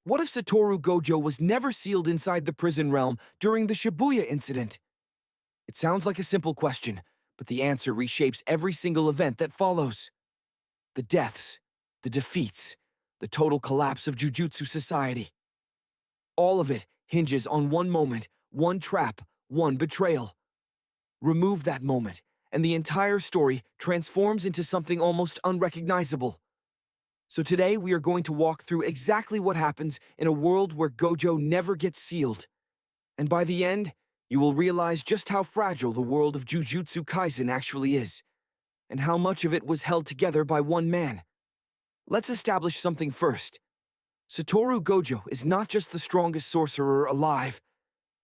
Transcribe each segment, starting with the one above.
What if Satoru Gojo was never sealed inside the prison realm during the Shibuya Incident? It sounds like a simple question, but the answer reshapes every single event that follows. The deaths, the defeats, the total collapse of Jujutsu society. All of it hinges on one moment, one trap, one betrayal. Remove that moment, and the entire story transforms into something almost unrecognizable. So today we are going to walk through exactly what happens in a world where Gojo never gets sealed. And by the end, you will realize just how fragile the world of Jujutsu Kaisen actually is, and how much of it was held together by one man. Let's establish something first. Satoru Gojo is not just the strongest sorcerer alive.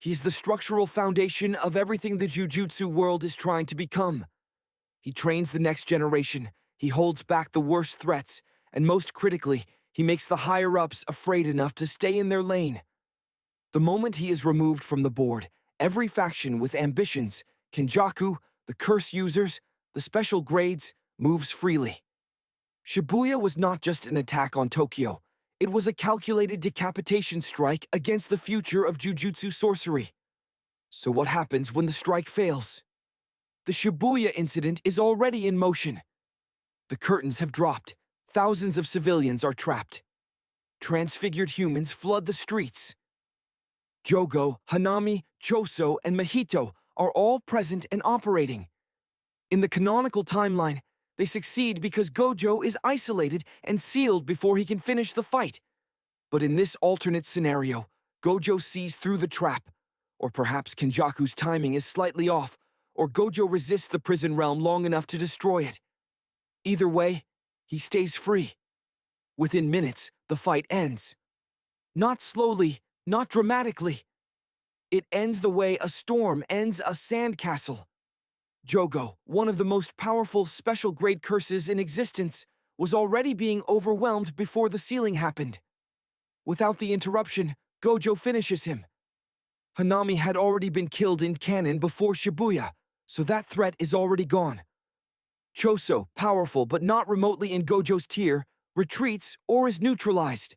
He is the structural foundation of everything the Jujutsu world is trying to become. He trains the next generation, he holds back the worst threats, and most critically, he makes the higher-ups afraid enough to stay in their lane. The moment he is removed from the board, every faction with ambitions, Kenjaku, the curse users, the special grades, moves freely. Shibuya was not just an attack on Tokyo. It was a calculated decapitation strike against the future of Jujutsu sorcery. So what happens when the strike fails? The Shibuya Incident is already in motion. The curtains have dropped. Thousands of civilians are trapped. Transfigured humans flood the streets. Jogo, Hanami, Choso, and Mahito are all present and operating. In the canonical timeline, they succeed because Gojo is isolated and sealed before he can finish the fight. But in this alternate scenario, Gojo sees through the trap, or perhaps Kenjaku's timing is slightly off, or Gojo resists the prison realm long enough to destroy it. Either way, he stays free. Within minutes, the fight ends. Not slowly, not dramatically. It ends the way a storm ends a sandcastle. Jogo, one of the most powerful special-grade curses in existence, was already being overwhelmed before the sealing happened. Without the interruption, Gojo finishes him. Hanami had already been killed in canon before Shibuya, so that threat is already gone. Choso, powerful but not remotely in Gojo's tier, retreats or is neutralized.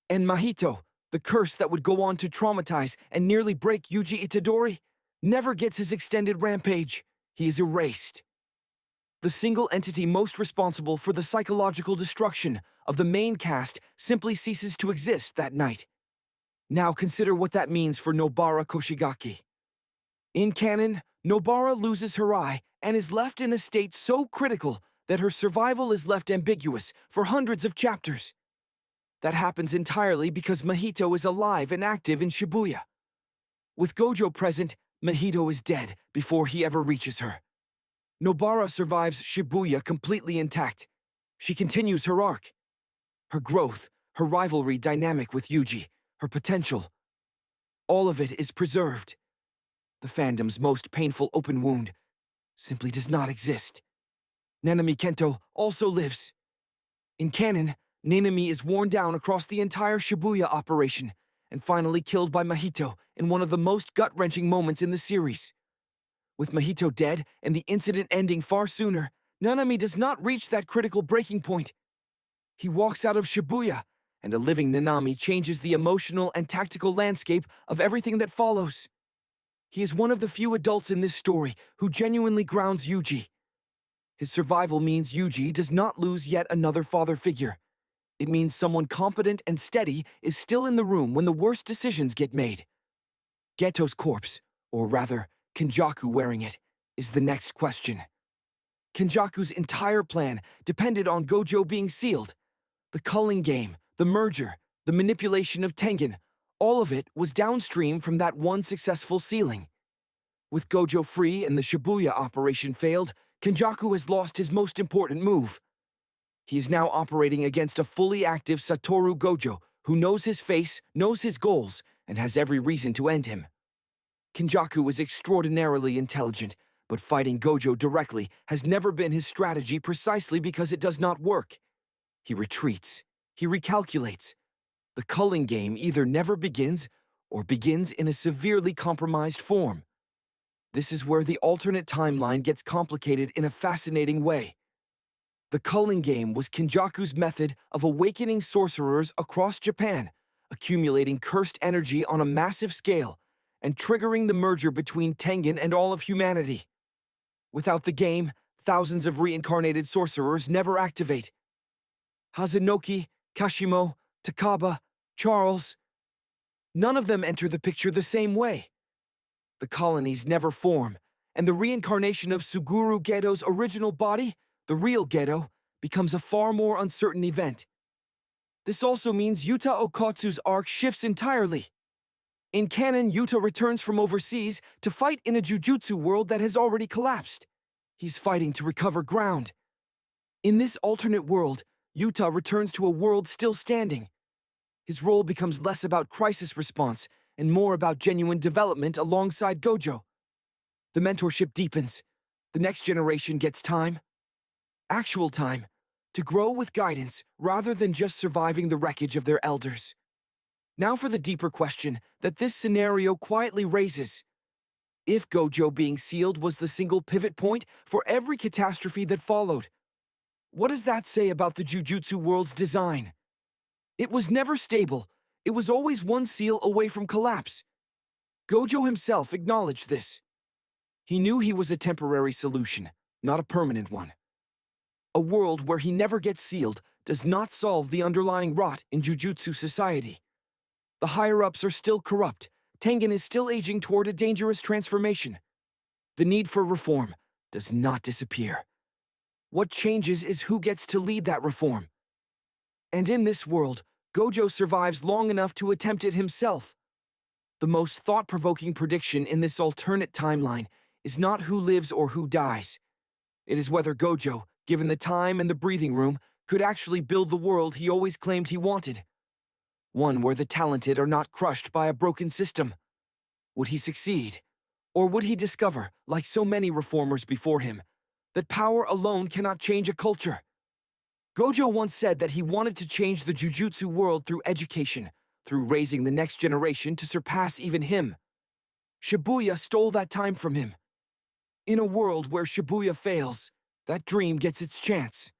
And Mahito, the curse that would go on to traumatize and nearly break Yuji Itadori, never gets his extended rampage. He is erased. The single entity most responsible for the psychological destruction of the main cast simply ceases to exist that night. Now consider what that means for Nobara Koshigaki. In canon, Nobara loses her eye and is left in a state so critical that her survival is left ambiguous for hundreds of chapters. That happens entirely because Mahito is alive and active in Shibuya. With Gojo present, Mahito is dead before he ever reaches her. Nobara survives Shibuya completely intact. She continues her arc. Her growth, her rivalry dynamic with Yuji, her potential. All of it is preserved. The fandom's most painful open wound simply does not exist. Nanami Kento also lives. In canon, Nanami is worn down across the entire Shibuya operation and finally killed by Mahito in one of the most gut-wrenching moments in the series. With Mahito dead and the incident ending far sooner, Nanami does not reach that critical breaking point. He walks out of Shibuya, and a living Nanami changes the emotional and tactical landscape of everything that follows. He is one of the few adults in this story who genuinely grounds Yuji. His survival means Yuji does not lose yet another father figure. It means someone competent and steady is still in the room when the worst decisions get made. Geto's corpse, or rather, Kenjaku wearing it, is the next question. Kenjaku's entire plan depended on Gojo being sealed. The Culling Game, the merger, the manipulation of Tengen, all of it was downstream from that one successful sealing. With Gojo free and the Shibuya operation failed, Kenjaku has lost his most important move. He is now operating against a fully active Satoru Gojo, who knows his face, knows his goals, and has every reason to end him. Kenjaku is extraordinarily intelligent, but fighting Gojo directly has never been his strategy precisely because it does not work. He retreats. He recalculates. The Culling Game either never begins or begins in a severely compromised form. This is where the alternate timeline gets complicated in a fascinating way. The Culling Game was Kenjaku's method of awakening sorcerers across Japan, accumulating cursed energy on a massive scale, and triggering the merger between Tengen and all of humanity. Without the game, thousands of reincarnated sorcerers never activate. Hazunoki, Kashimo, Takaba, Charles, none of them enter the picture the same way. The colonies never form, and the reincarnation of Suguru Geto's original body, the real Geto, becomes a far more uncertain event. This also means Yuta Okatsu's arc shifts entirely. In canon, Yuta returns from overseas to fight in a Jujutsu world that has already collapsed. He's fighting to recover ground. In this alternate world, Yuta returns to a world still standing. His role becomes less about crisis response and more about genuine development alongside Gojo. The mentorship deepens. The next generation gets time. Actual time. To grow with guidance rather than just surviving the wreckage of their elders. Now for the deeper question that this scenario quietly raises. If Gojo being sealed was the single pivot point for every catastrophe that followed, what does that say about the Jujutsu world's design? It was never stable. It was always one seal away from collapse. Gojo himself acknowledged this. He knew he was a temporary solution, not a permanent one. A world where he never gets sealed does not solve the underlying rot in Jujutsu society. The higher-ups are still corrupt. Tengen is still aging toward a dangerous transformation. The need for reform does not disappear. What changes is who gets to lead that reform. And in this world, Gojo survives long enough to attempt it himself. The most thought-provoking prediction in this alternate timeline is not who lives or who dies. It is whether Gojo, given the time and the breathing room, could actually build the world he always claimed he wanted. One where the talented are not crushed by a broken system. Would he succeed? Or would he discover, like so many reformers before him, that power alone cannot change a culture? Gojo once said that he wanted to change the Jujutsu world through education, through raising the next generation to surpass even him. Shibuya stole that time from him. In a world where Shibuya fails, that dream gets its chance.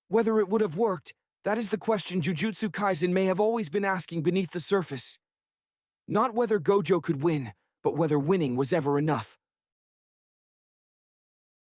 Whether it would have worked, that is the question Jujutsu Kaisen may have always been asking beneath the surface. Not whether Gojo could win, but whether winning was ever enough.